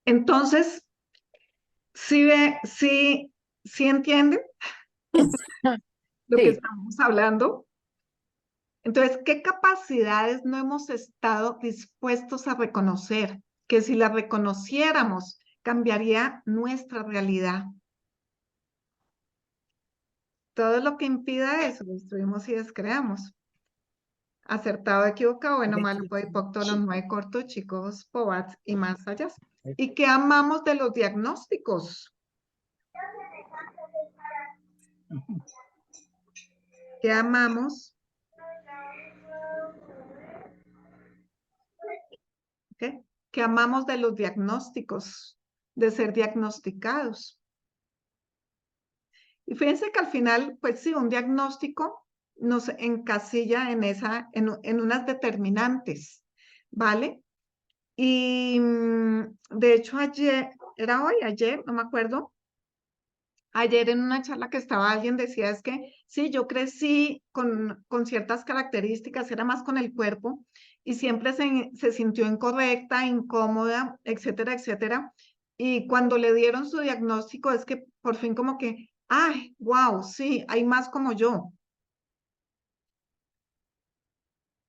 Entonces, sí entienden lo que Sí, estamos hablando. Entonces, ¿qué capacidades no hemos estado dispuestos a reconocer? Que si las reconociéramos, cambiaría nuestra realidad. Todo lo que impida eso, lo destruimos y descreamos. Acertado, equivocado, bueno, malo, poco, todos los 9 cortos, chicos, pobats y más allá. ¿Y qué amamos de los diagnósticos? ¿Qué amamos? ¿Qué? ¿Qué amamos de los diagnósticos? De ser diagnosticados. Y fíjense que al final, pues sí, un diagnóstico nos encasilla en unas determinantes, ¿vale? Y de hecho ayer, era hoy, ayer, no me acuerdo, ayer en una charla que estaba alguien decía es que sí, yo crecí con ciertas características, era más con el cuerpo y siempre se sintió incorrecta, incómoda, etcétera, etcétera. Y cuando le dieron su diagnóstico es que por fin como que, ay, wow, sí, hay más como yo.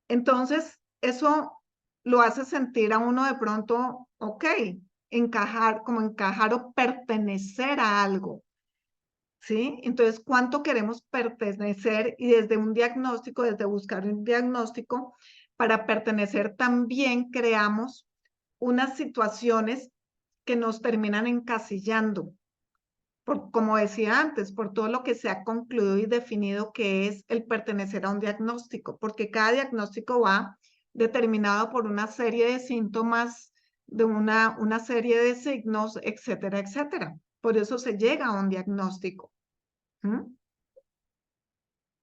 Entonces, eso lo hace sentir a uno de pronto, ok, encajar, como encajar o pertenecer a algo. ¿Sí? Entonces, ¿cuánto queremos pertenecer? Y desde un diagnóstico, desde buscar un diagnóstico, para pertenecer también creamos unas situaciones que nos terminan encasillando, como decía antes, por todo lo que se ha concluido y definido que es el pertenecer a un diagnóstico, porque cada diagnóstico va determinado por una serie de síntomas, de una serie de signos, etcétera, etcétera. Por eso se llega a un diagnóstico. ¿Mm?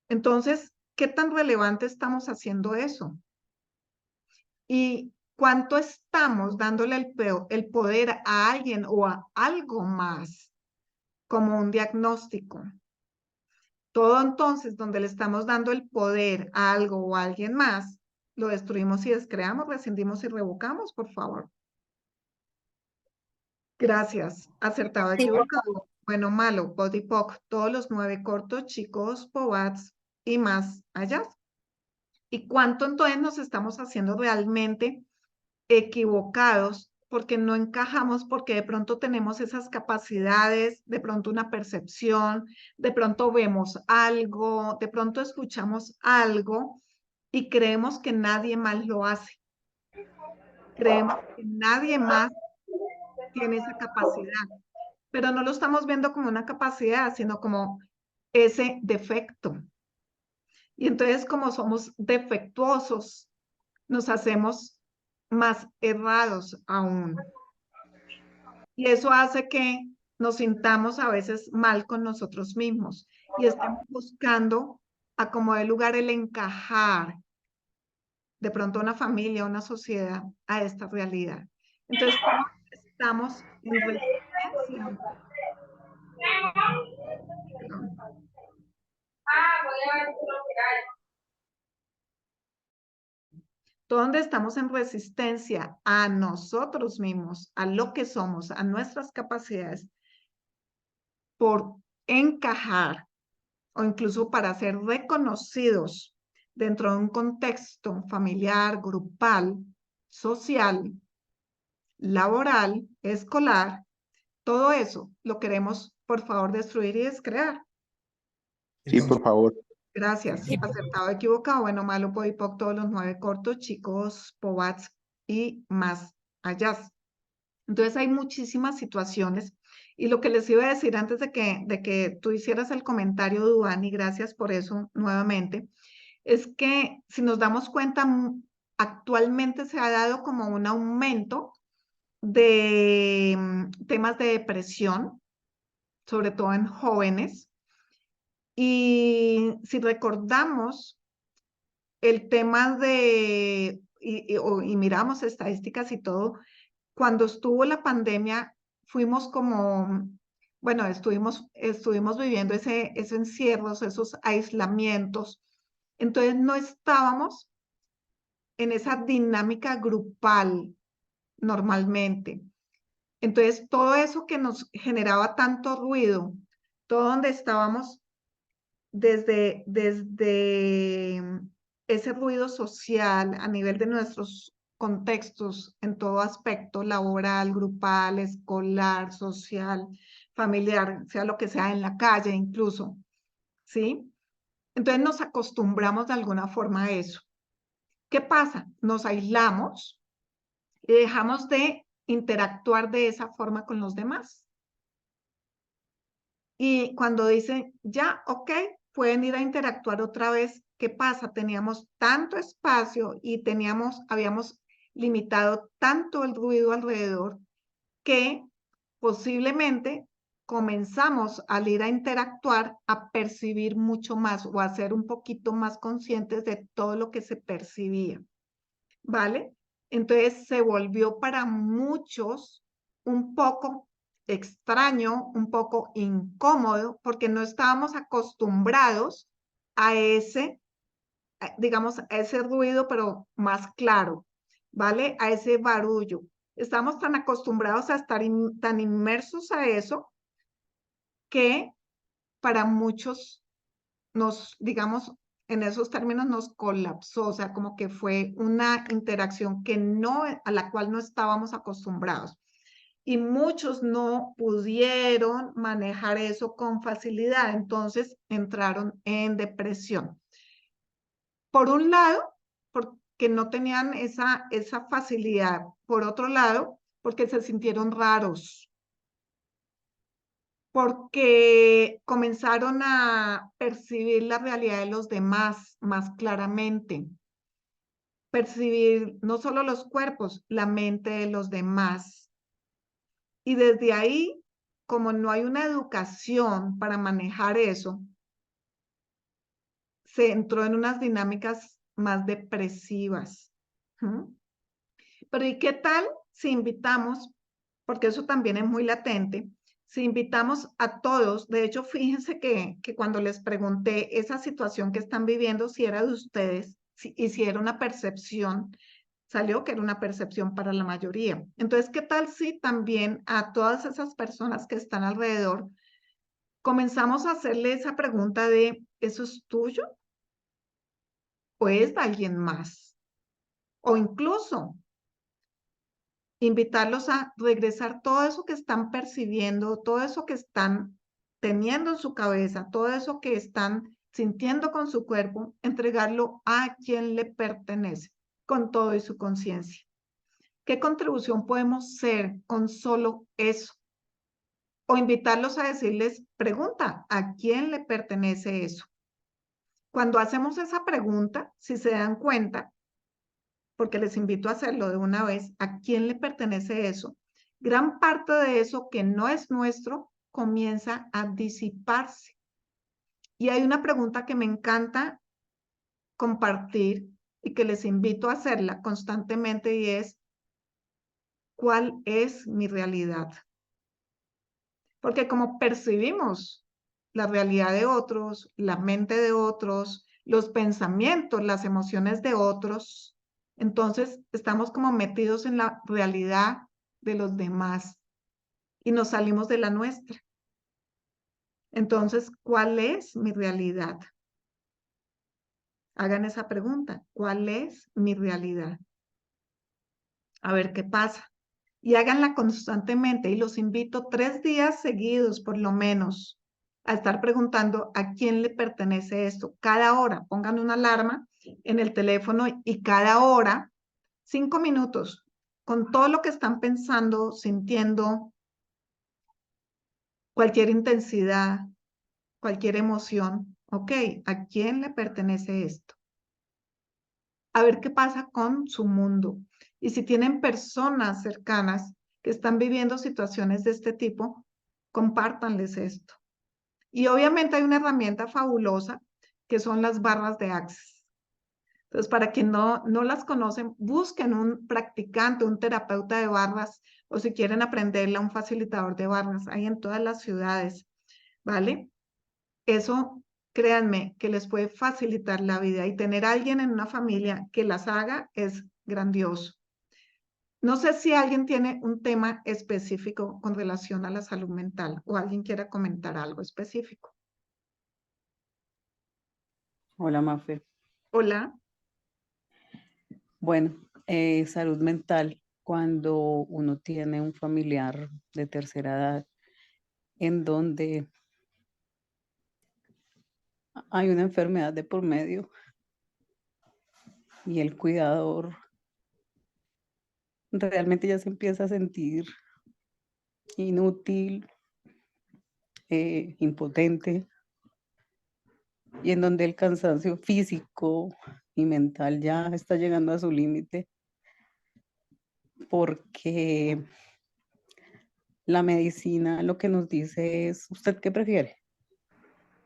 Entonces, ¿qué tan relevante estamos haciendo eso? ¿Y cuánto estamos dándole el poder a alguien o a algo más como un diagnóstico? Todo entonces donde le estamos dando el poder a algo o a alguien más, lo destruimos y descreamos, rescindimos y revocamos, por favor. Gracias. Acertado, sí, por favor. equivocado. Bueno, malo, body poc, todos los 9 cortos, chicos, pobats y más allá. ¿Y cuánto entonces nos estamos haciendo realmente equivocados porque no encajamos, porque de pronto tenemos esas capacidades, de pronto una percepción, de pronto vemos algo, de pronto escuchamos algo y creemos que nadie más lo hace? Creemos que nadie más tiene esa capacidad, pero no lo estamos viendo como una capacidad, sino como ese defecto. Y entonces, como somos defectuosos, nos hacemos más errados aún. Y eso hace que nos sintamos a veces mal con nosotros mismos y estemos buscando a como de lugar el encajar de pronto a una familia, a una sociedad, a esta realidad. Entonces, ¿cómo estamos en resistencia? Perdón. Donde estamos en resistencia a nosotros mismos, a lo que somos, a nuestras capacidades, por encajar o incluso para ser reconocidos dentro de un contexto familiar, grupal, social, laboral, escolar, todo eso lo queremos, por favor, destruir y descrear. Sí, por favor. Gracias. Acertado, equivocado, bueno, malo, podipoc, todos los 9 cortos, chicos, pobats y más allá. Entonces hay muchísimas situaciones y lo que les iba a decir antes de que tú hicieras el comentario, Duani, gracias por eso nuevamente, es que si nos damos cuenta, actualmente se ha dado como un aumento de temas de depresión, sobre todo en jóvenes. Y si recordamos el tema y miramos estadísticas y todo, cuando estuvo la pandemia, fuimos como, bueno, estuvimos viviendo ese encierros, esos aislamientos. Entonces no estábamos en esa dinámica grupal normalmente. Entonces, todo eso que nos generaba tanto ruido, todo donde estábamos desde ese ruido social a nivel de nuestros contextos en todo aspecto, laboral, grupal, escolar, social, familiar, sea lo que sea, en la calle incluso, ¿sí? Entonces nos acostumbramos de alguna forma a eso. ¿Qué pasa? Nos aislamos y dejamos de interactuar de esa forma con los demás. Y cuando dicen, ya, ok, pueden ir a interactuar otra vez, ¿qué pasa? Teníamos tanto espacio y habíamos limitado tanto el ruido alrededor que posiblemente comenzamos al ir a interactuar a percibir mucho más o a ser un poquito más conscientes de todo lo que se percibía, ¿vale? Entonces se volvió para muchos un poco extraño, un poco incómodo, porque no estábamos acostumbrados a digamos, a ese ruido, pero más claro, ¿vale? A ese barullo. Estamos tan acostumbrados a estar tan inmersos a eso que para muchos digamos, en esos términos nos colapsó, o sea, como que fue una interacción a la cual no estábamos acostumbrados. Y muchos no pudieron manejar eso con facilidad, entonces entraron en depresión. Por un lado, porque no tenían esa facilidad. Por otro lado, porque se sintieron raros, porque comenzaron a percibir la realidad de los demás más claramente, percibir no solo los cuerpos, la mente de los demás. Y desde ahí, como no hay una educación para manejar eso, se entró en unas dinámicas más depresivas. ¿Mm? Pero ¿y qué tal si invitamos, porque eso también es muy latente, si invitamos a todos? De hecho, fíjense que cuando les pregunté esa situación que están viviendo, si era de ustedes, y si era una percepción, salió que era una percepción para la mayoría. Entonces, ¿qué tal si también a todas esas personas que están alrededor comenzamos a hacerle esa pregunta de, ¿eso es tuyo o es de alguien más? O incluso invitarlos a regresar todo eso que están percibiendo, todo eso que están teniendo en su cabeza, todo eso que están sintiendo con su cuerpo, entregarlo a quien le pertenece, con todo y su conciencia. ¿Qué contribución podemos ser con solo eso? O invitarlos a decirles, pregunta, ¿a quién le pertenece eso? Cuando hacemos esa pregunta, si se dan cuenta, porque les invito a hacerlo de una vez, ¿a quién le pertenece eso? Gran parte de eso que no es nuestro comienza a disiparse. Y hay una pregunta que me encanta compartir y que les invito a hacerla constantemente y es, ¿cuál es mi realidad? Porque como percibimos la realidad de otros, la mente de otros, los pensamientos, las emociones de otros, entonces estamos como metidos en la realidad de los demás y nos salimos de la nuestra. Entonces, ¿cuál es mi realidad? Hagan esa pregunta. ¿Cuál es mi realidad? A ver qué pasa. Y háganla constantemente. Y los invito 3 días seguidos, por lo menos, a estar preguntando a quién le pertenece esto. Cada hora, pongan una alarma en el teléfono y cada hora, 5 minutos, con todo lo que están pensando, sintiendo, cualquier intensidad, cualquier emoción. Ok, ¿a quién le pertenece esto? A ver qué pasa con su mundo. Y si tienen personas cercanas que están viviendo situaciones de este tipo, compártanles esto. Y obviamente hay una herramienta fabulosa que son las barras de Access. Entonces, para quien no las conocen, busquen un practicante, un terapeuta de barras, o si quieren aprenderla, un facilitador de barras. Hay en todas las ciudades, ¿vale? Eso, créanme, que les puede facilitar la vida y tener a alguien en una familia que las haga es grandioso. No sé si alguien tiene un tema específico con relación a la salud mental o alguien quiera comentar algo específico. Hola, Mafe. Hola. Bueno, salud mental, cuando uno tiene un familiar de tercera edad en donde hay una enfermedad de por medio y el cuidador realmente ya se empieza a sentir inútil, impotente, y en donde el cansancio físico y mental ya está llegando a su límite, porque la medicina lo que nos dice es, ¿usted qué prefiere?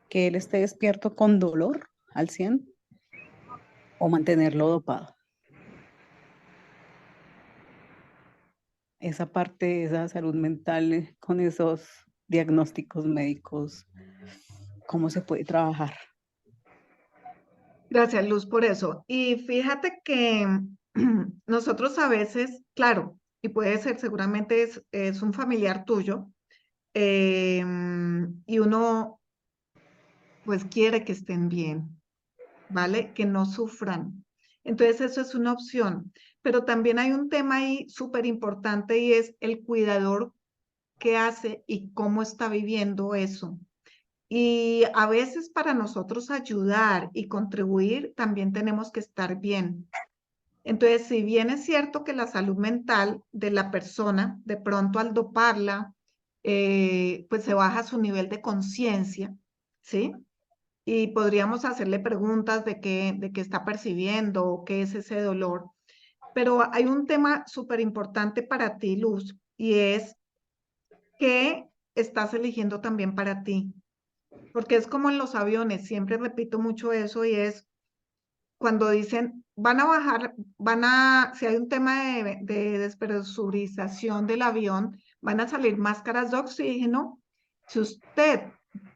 ¿Que él esté despierto con dolor al 100 o mantenerlo dopado? Esa parte, esa salud mental con esos diagnósticos médicos, ¿cómo se puede trabajar? Gracias, Luz, por eso. Y fíjate que nosotros a veces, claro, y puede ser, seguramente es un familiar tuyo, y uno pues quiere que estén bien, ¿vale? Que no sufran. Entonces, eso es una opción. Pero también hay un tema ahí súper importante y es el cuidador que hace y cómo está viviendo eso. Y a veces para nosotros ayudar y contribuir, también tenemos que estar bien. Entonces, si bien es cierto que la salud mental de la persona, de pronto al doparla, pues se baja su nivel de conciencia, ¿sí? Y podríamos hacerle preguntas de qué está percibiendo, qué es ese dolor. Pero hay un tema súper importante para ti, Luz, y es qué estás eligiendo también para ti. Porque es como en los aviones, siempre repito mucho eso y es cuando dicen, van a bajar, si hay un tema de despresurización del avión, van a salir máscaras de oxígeno. Si usted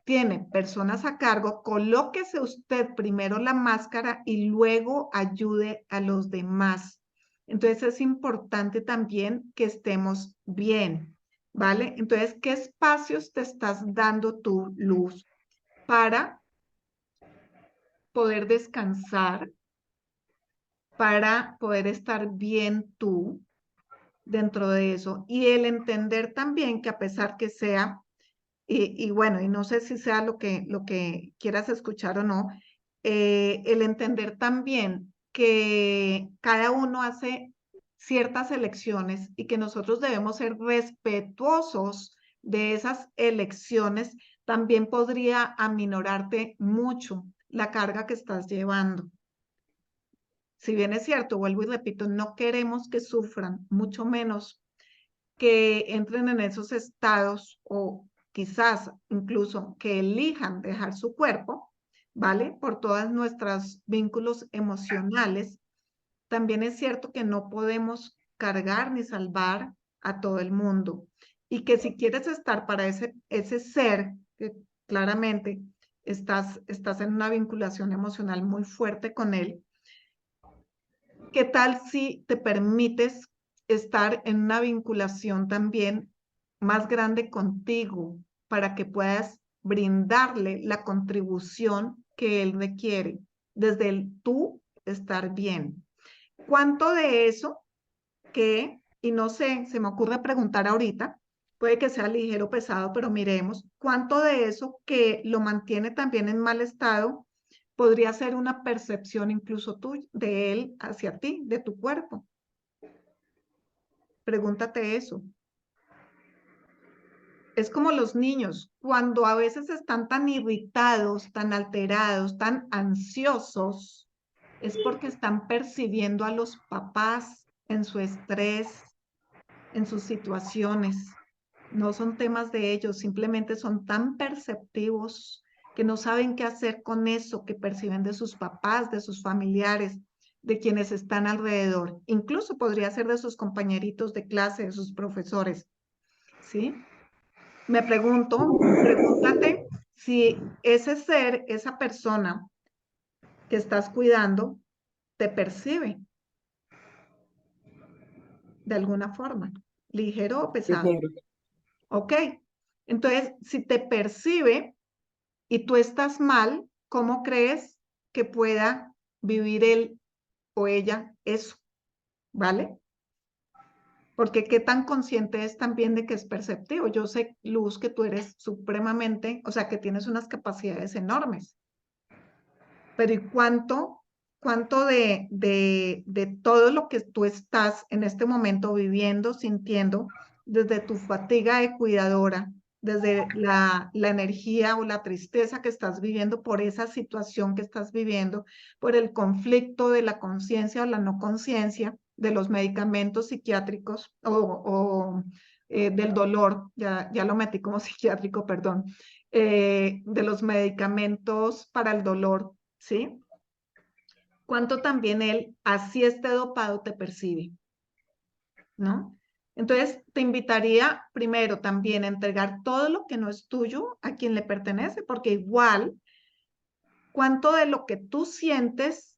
tiene personas a cargo, colóquese usted primero la máscara y luego ayude a los demás. Entonces es importante también que estemos bien, ¿vale? Entonces, ¿qué espacios te estás dando tu Luz para poder descansar, para poder estar bien tú dentro de eso? Y el entender también que a pesar que sea, y bueno, y no sé si sea lo que quieras escuchar o no, el entender también que cada uno hace ciertas elecciones y que nosotros debemos ser respetuosos de esas elecciones, también podría aminorarte mucho la carga que estás llevando. Si bien es cierto, vuelvo y repito, no queremos que sufran, mucho menos que entren en esos estados o quizás incluso que elijan dejar su cuerpo, ¿vale? Por todos nuestros vínculos emocionales. También es cierto que no podemos cargar ni salvar a todo el mundo y que si quieres estar para ese ser que claramente estás en una vinculación emocional muy fuerte con él, ¿qué tal si te permites estar en una vinculación también más grande contigo para que puedas brindarle la contribución que él requiere desde el tú estar bien? ¿Cuánto de eso y no sé, se me ocurre preguntar ahorita, puede que sea ligero o pesado, pero miremos, cuánto de eso que lo mantiene también en mal estado podría ser una percepción incluso tuya, de él hacia ti, de tu cuerpo? Pregúntate eso. Es como los niños, cuando a veces están tan irritados, tan alterados, tan ansiosos, es porque están percibiendo a los papás en su estrés, en sus situaciones. No son temas de ellos, simplemente son tan perceptivos que no saben qué hacer con eso que perciben de sus papás, de sus familiares, de quienes están alrededor. Incluso podría ser de sus compañeritos de clase, de sus profesores. ¿Sí? Me pregunto, pregúntate si ese ser, esa persona que estás cuidando, te percibe. de alguna forma, ligero o pesado. Ligero. ¿Ok? Entonces, si te percibe y tú estás mal, ¿cómo crees que pueda vivir él o ella eso? ¿Vale? Porque qué tan consciente es también de que es perceptivo. Yo sé, Luz, que tú eres supremamente, o sea, que tienes unas capacidades enormes. Pero ¿y cuánto de todo lo que tú estás en este momento viviendo, sintiendo, desde tu fatiga de cuidadora, desde la energía o la tristeza que estás viviendo por esa situación que estás viviendo, por el conflicto de la conciencia o la no conciencia, de los medicamentos psiquiátricos o del dolor, ya lo metí como psiquiátrico, perdón, de los medicamentos para el dolor, ¿sí? Cuánto también él, así esté dopado, te percibe, ¿no? Entonces, te invitaría primero también a entregar todo lo que no es tuyo a quien le pertenece, porque igual, cuánto de lo que tú sientes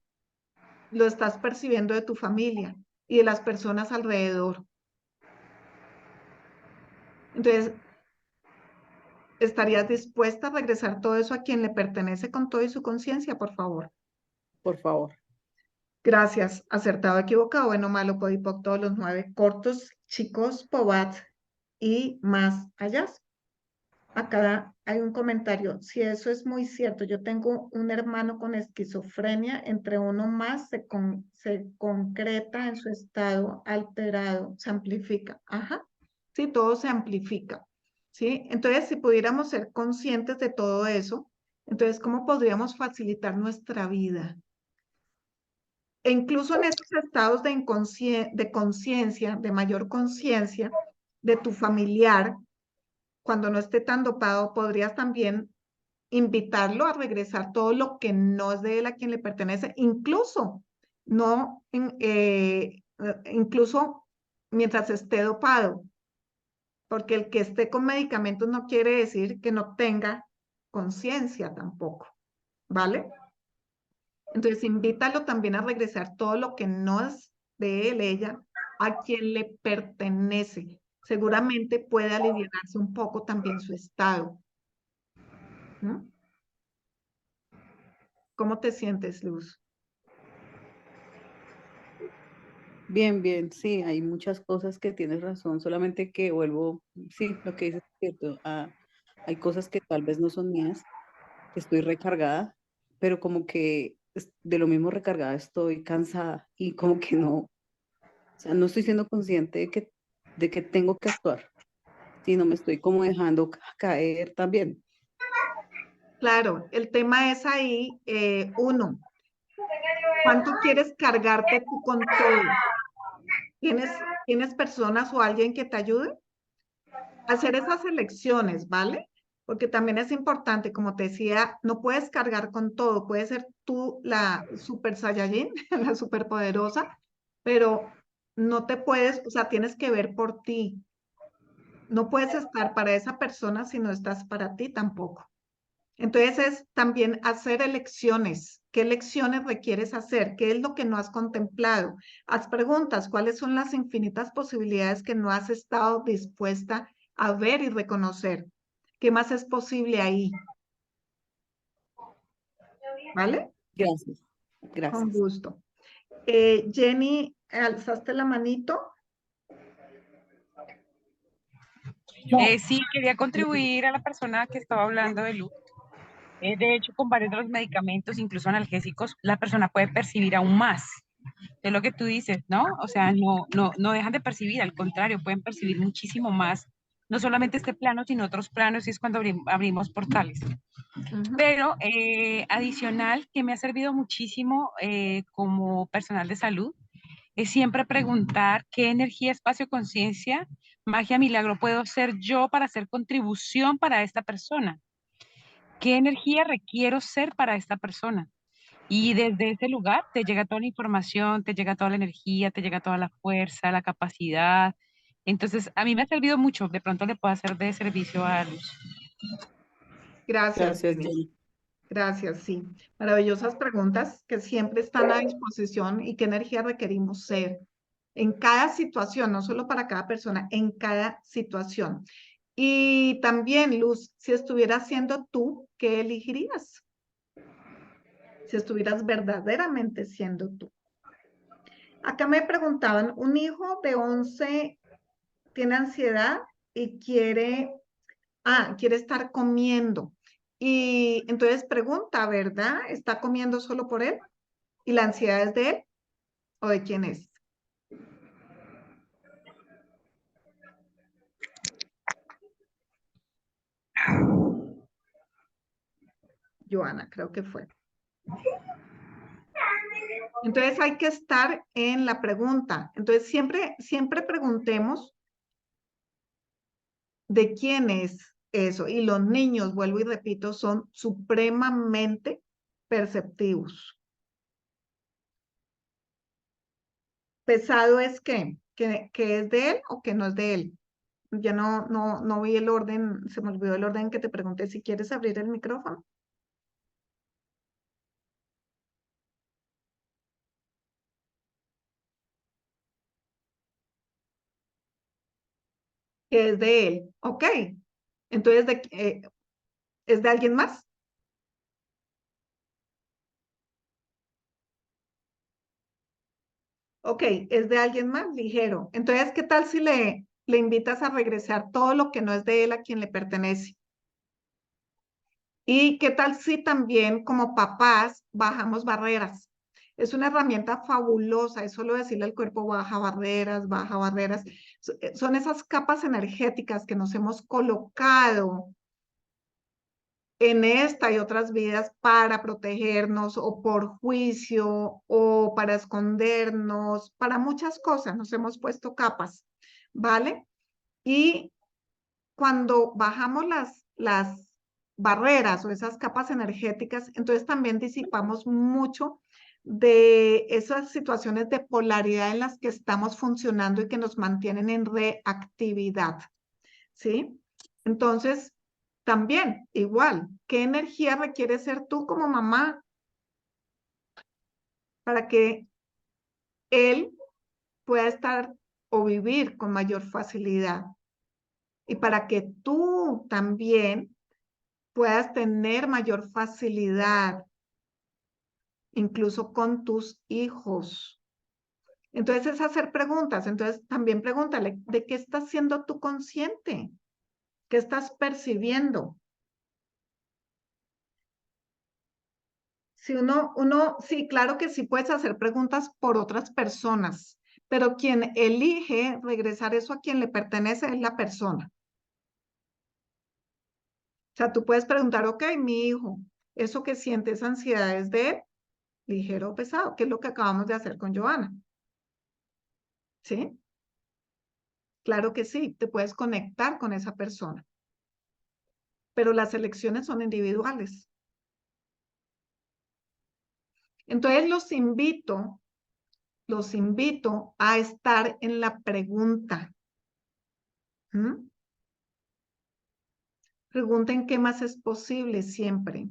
lo estás percibiendo de tu familia y de las personas alrededor. Entonces, ¿estarías dispuesta a regresar todo eso a quien le pertenece con todo y su conciencia, por favor? Por favor. Gracias. Acertado, equivocado, bueno, malo, podipoc, todos los 9 cortos, chicos, pobat y más allá. Acá hay un comentario. Si eso es muy cierto, yo tengo un hermano con esquizofrenia, entre uno más se concreta en su estado alterado, se amplifica. Ajá. Sí, todo se amplifica. ¿Sí? Entonces, si pudiéramos ser conscientes de todo eso, entonces, ¿cómo podríamos facilitar nuestra vida? E incluso en esos estados de conciencia, de mayor conciencia de tu familiar, cuando no esté tan dopado, podrías también invitarlo a regresar todo lo que no es de él a quien le pertenece, incluso, no, incluso mientras esté dopado, porque el que esté con medicamentos no quiere decir que no tenga conciencia tampoco, ¿vale? Entonces, invítalo también a regresar todo lo que no es de él, ella, a quien le pertenece. Seguramente puede aliviarse un poco también su estado. ¿No? ¿Cómo te sientes, Luz? Bien, bien, sí, hay muchas cosas que tienes razón, solamente que vuelvo, sí, lo que dices es cierto, hay cosas que tal vez no son mías, que estoy recargada, pero como que de lo mismo recargada estoy cansada y como que no, o sea, no estoy siendo consciente de que tengo que actuar, sino me estoy como dejando caer también. Claro, el tema es ahí, uno, ¿cuánto quieres cargarte tú con todo? ¿Tienes personas o alguien que te ayude? Hacer esas elecciones, ¿vale? Porque también es importante, como te decía, no puedes cargar con todo, puedes ser tú la super saiyajin, la superpoderosa, pero no te puedes, o sea, tienes que ver por ti. No puedes estar para esa persona si no estás para ti tampoco. Entonces es también hacer elecciones. ¿Qué elecciones requieres hacer? ¿Qué es lo que no has contemplado? Haz preguntas. ¿Cuáles son las infinitas posibilidades que no has estado dispuesta a ver y reconocer? ¿Qué más es posible ahí? ¿Vale? Gracias, Con gracias. gusto. Jenny, ¿alzaste la manito? Sí, quería contribuir a la persona que estaba hablando de luz. De hecho, con varios de los medicamentos, incluso analgésicos, la persona puede percibir aún más de lo que tú dices, ¿no? O sea, no dejan de percibir, al contrario, pueden percibir muchísimo más, no solamente este plano, sino otros planos, y es cuando abrimos portales. Ujú. Pero adicional, que me ha servido muchísimo como personal de salud, es siempre preguntar qué energía, espacio, conciencia, magia, milagro puedo ser yo para hacer contribución para esta persona. ¿Qué energía requiero ser para esta persona? Y desde ese lugar te llega toda la información, te llega toda la energía, te llega toda la fuerza, la capacidad. Entonces, a mí me ha servido mucho. De pronto le puedo hacer de servicio a Luz. Gracias, Gracias, Jenny. Jenny. Gracias, sí. Maravillosas preguntas que siempre están a disposición y qué energía requerimos ser. en cada situación, no solo para cada persona, en cada situación. Y también, Luz, si estuvieras siendo tú, ¿qué elegirías? Si estuvieras verdaderamente siendo tú. Acá me preguntaban, un hijo de 11 tiene ansiedad y quiere estar comiendo. Y entonces pregunta, ¿verdad? ¿Está comiendo solo por él? ¿Y la ansiedad es de él o de quién es? Joana, creo que fue. Entonces hay que estar en la pregunta. Entonces siempre preguntemos de quién es eso. Y los niños, vuelvo y repito, son supremamente perceptivos. Pesado es que es de él o que no es de él. Ya no vi el orden, se me olvidó el orden que te pregunté. Si quieres abrir el micrófono. Que es de él. Ok. Entonces, ¿es de alguien más? Ok, es de alguien más, ligero. Entonces, ¿qué tal si le invitas a regresar todo lo que no es de él a quien le pertenece? ¿Y qué tal si también como papás bajamos barreras? Es una herramienta fabulosa, es solo decirle al cuerpo baja barreras, baja barreras. Son esas capas energéticas que nos hemos colocado en esta y otras vidas para protegernos o por juicio o para escondernos, para muchas cosas nos hemos puesto capas, ¿vale? Y cuando bajamos las barreras o esas capas energéticas, entonces también disipamos mucho de esas situaciones de polaridad en las que estamos funcionando y que nos mantienen en reactividad, ¿sí? Entonces, también, igual, ¿qué energía requiere ser tú como mamá para que él pueda estar o vivir con mayor facilidad? Y para que tú también puedas tener mayor facilidad, incluso con tus hijos. Entonces es hacer preguntas. Entonces también pregúntale, ¿de qué estás siendo tú consciente? ¿Qué estás percibiendo? Si sí, claro que sí puedes hacer preguntas por otras personas, pero quien elige regresar eso a quien le pertenece es la persona. O sea, tú puedes preguntar, ok, mi hijo, eso que sientes ansiedad es de ligero o pesado, que es lo que acabamos de hacer con Joana. ¿Sí? Claro que sí, te puedes conectar con esa persona, pero las elecciones son individuales. Entonces los invito a estar en la pregunta. ¿Mm? Pregunten qué más es posible siempre.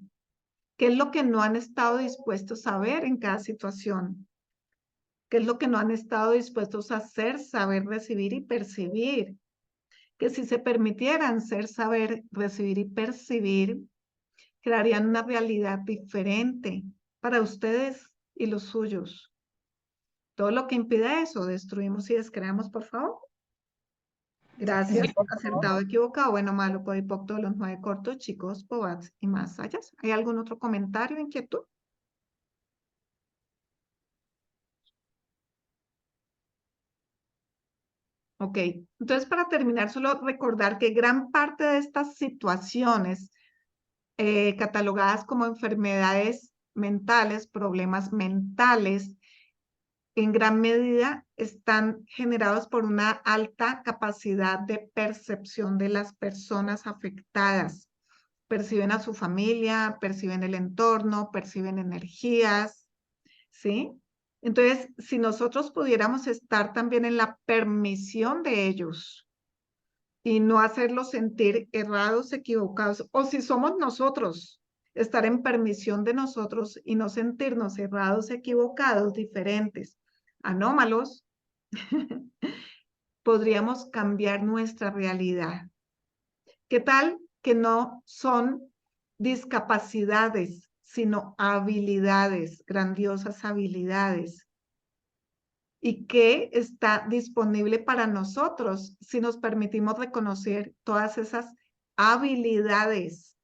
¿Qué es lo que no han estado dispuestos a ver en cada situación? ¿Qué es lo que no han estado dispuestos a hacer, saber, recibir y percibir? Que si se permitieran ser, saber, recibir y percibir, crearían una realidad diferente para ustedes y los suyos. Todo lo que impide eso, destruimos y descreamos, por favor. Gracias. Acertado, equivocado, bueno, malo, podipoc, todos los 9 cortos, chicos, pobats y más allá. ¿Hay algún otro comentario, inquietud? Ok, entonces para terminar, solo recordar que gran parte de estas situaciones catalogadas como enfermedades mentales, problemas mentales, en gran medida están generados por una alta capacidad de percepción de las personas afectadas. Perciben a su familia, perciben el entorno, perciben energías, ¿sí? Entonces, si nosotros pudiéramos estar también en la permisión de ellos y no hacerlos sentir errados, equivocados, o si somos nosotros, estar en permisión de nosotros y no sentirnos errados, equivocados, diferentes, anómalos, podríamos cambiar nuestra realidad. ¿Qué tal que no son discapacidades, sino habilidades, grandiosas habilidades? Y que está disponible para nosotros si nos permitimos reconocer todas esas habilidades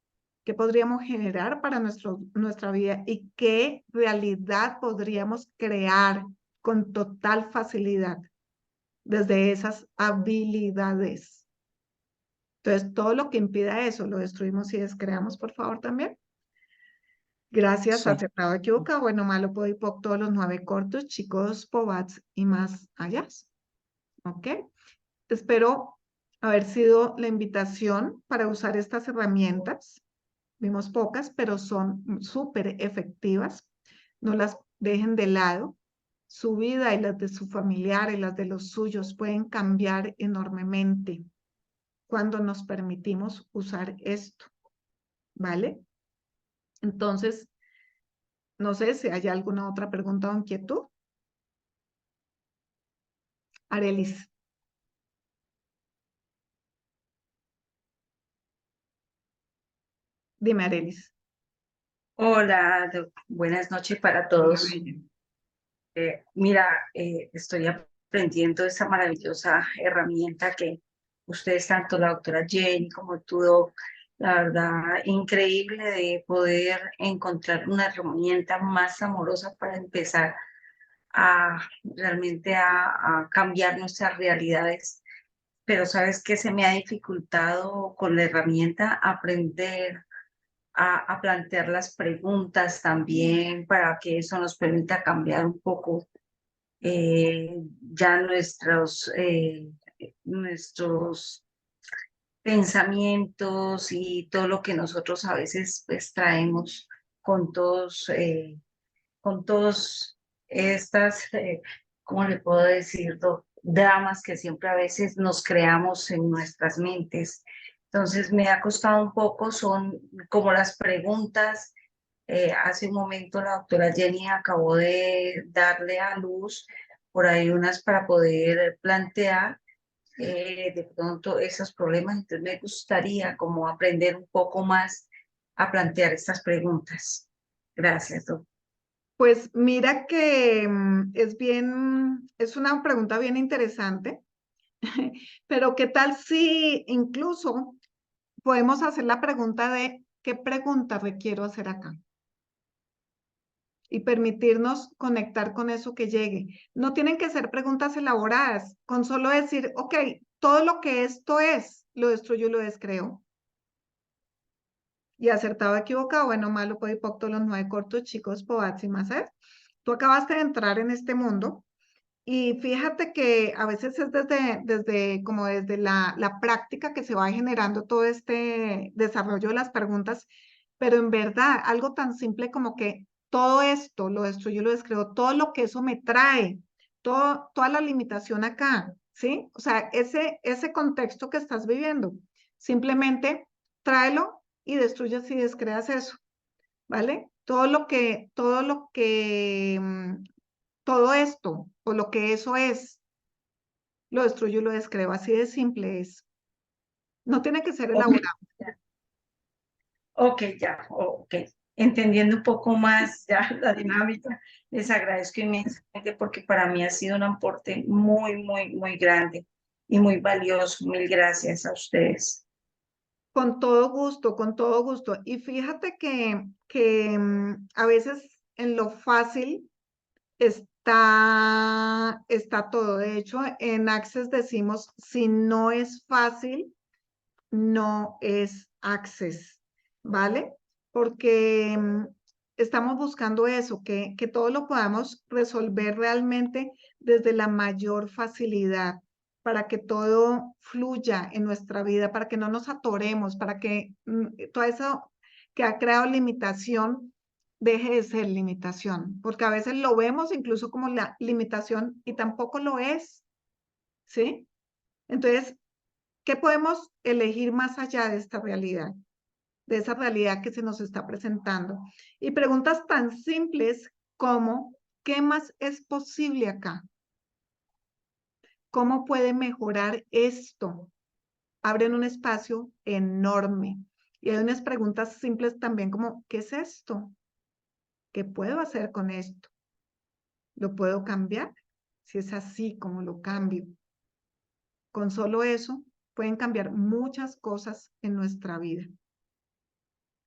que podríamos generar para nuestra vida y qué realidad podríamos crear con total facilidad desde esas habilidades. Entonces, todo lo que impida eso, lo destruimos y descreamos, por favor, también. Gracias, Sí. acertado, equivocado, bueno, malo, podipoc, todos los 9 cortos, chicos, pobats y más allá. ¿Ok? Espero haber sido la invitación para usar estas herramientas. Vimos pocas, pero son súper efectivas. No las dejen de lado. Su vida y las de su familiar y las de los suyos pueden cambiar enormemente cuando nos permitimos usar esto. ¿Vale? Entonces, no sé si hay alguna otra pregunta o inquietud. Arelis. Dime, Arelis. Hola, buenas noches para todos. Mira, estoy aprendiendo esa maravillosa herramienta que ustedes, tanto la doctora Jenny como tú, Doc, la verdad, increíble de poder encontrar una herramienta más amorosa para empezar a realmente a cambiar nuestras realidades. Pero sabes que se me ha dificultado con la herramienta aprender a plantear las preguntas también para que eso nos permita cambiar un poco ya nuestros pensamientos y todo lo que nosotros a veces pues traemos con con todos estas, ¿cómo le puedo decir? Dramas que siempre a veces nos creamos en nuestras mentes. Entonces me ha costado un poco, son como las preguntas. Hace un momento la doctora Jenny acabó de darle a luz por ahí unas para poder plantear de pronto esos problemas. Entonces me gustaría como aprender un poco más a plantear estas preguntas. Gracias, doctora. Pues mira que es una pregunta bien interesante, pero ¿qué tal si incluso podemos hacer la pregunta de qué pregunta requiero hacer acá? Y permitirnos conectar con eso que llegue. No tienen que ser preguntas elaboradas, con solo decir, ok, todo lo que esto es, lo destruyo y lo descreo. Y acertado, equivocado, bueno, malo, podipoc, todos los 9 cortos, chicos, pobats y más. Tú acabaste de entrar en este mundo y fíjate que a veces es desde la práctica que se va generando todo este desarrollo de las preguntas, pero en verdad, algo tan simple como que todo esto lo destruyo y lo descreo, todo lo que eso me trae, toda la limitación acá, ¿sí? O sea, ese contexto que estás viviendo, simplemente tráelo y destruyas y descreas eso, ¿vale? Todo esto, o lo que eso es, lo destruyo y lo descreo. Así de simple es. No tiene que ser Ok, elaborado. ok. Entendiendo un poco más ya la dinámica, les agradezco inmensamente porque para mí ha sido un aporte muy grande y muy valioso. Mil gracias a ustedes. Con todo gusto, con todo gusto. Y fíjate que a veces en lo fácil está todo. De hecho, en Access decimos, si no es fácil, no es Access, ¿vale? Porque estamos buscando eso, que todo lo podamos resolver realmente desde la mayor facilidad, para que todo fluya en nuestra vida, para que no nos atoremos, para que todo eso que ha creado limitación deje de ser limitación, porque a veces lo vemos incluso como la limitación y tampoco lo es, ¿sí? Entonces, ¿qué podemos elegir más allá de esta realidad? De esa realidad que se nos está presentando. Y preguntas tan simples como, ¿qué más es posible acá? ¿Cómo puede mejorar esto? Abren un espacio enorme. Y hay unas preguntas simples también como, ¿qué es esto? ¿Qué puedo hacer con esto? ¿Lo puedo cambiar? Si es así, ¿cómo lo cambio? Con solo eso pueden cambiar muchas cosas en nuestra vida.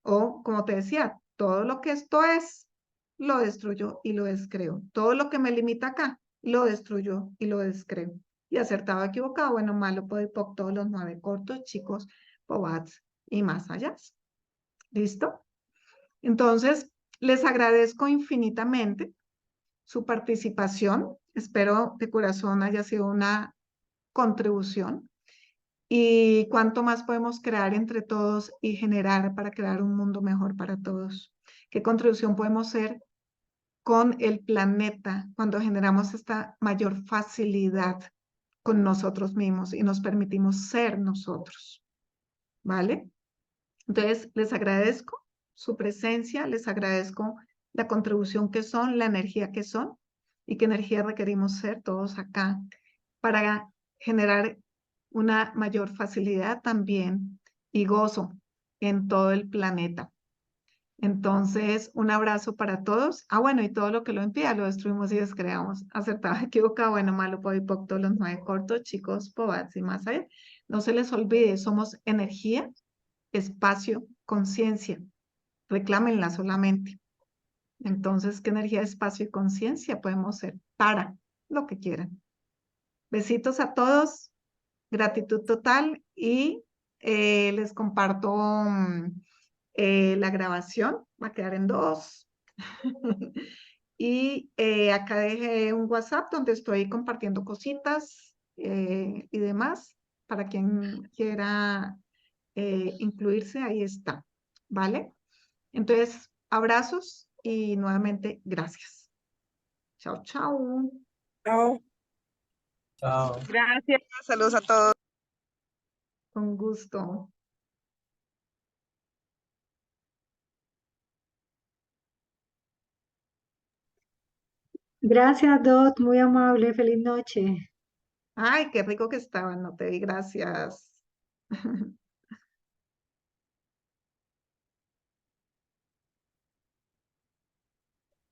O, como te decía, todo lo que esto es, lo destruyo y lo descreo. Todo lo que me limita acá, lo destruyo y lo descreo. Y acertado, equivocado, bueno, malo, podipoc, todos los 9 cortos, chicos, pobats y más allá. ¿Listo? Entonces, les agradezco infinitamente su participación. Espero de corazón haya sido una contribución. Y cuánto más podemos crear entre todos y generar para crear un mundo mejor para todos. ¿Qué contribución podemos hacer con el planeta cuando generamos esta mayor facilidad con nosotros mismos y nos permitimos ser nosotros? ¿Vale? Entonces, les agradezco su presencia, les agradezco la contribución que son, la energía que son y qué energía requerimos ser todos acá para generar una mayor facilidad también y gozo en todo el planeta. Entonces, un abrazo para todos. Ah, bueno, y todo lo que lo impida lo destruimos y descreamos. Acertado, equivocado, bueno, malo, podipoc, todos los 9 cortos, chicos, pobats y más allá. No se les olvide, somos energía, espacio, conciencia. Reclámenla solamente. Entonces, ¿qué energía, espacio y conciencia podemos ser para lo que quieran? Besitos a todos, gratitud total y les comparto la grabación, va a quedar en 2. Y acá dejé un WhatsApp donde estoy compartiendo cositas y demás para quien quiera incluirse, ahí está, ¿vale? Entonces, abrazos y nuevamente gracias. Chao, chao. Chao. Chao. Gracias, saludos a todos. Con gusto. Gracias, Dot, muy amable, feliz noche. Ay, qué rico que estaban, no te di gracias.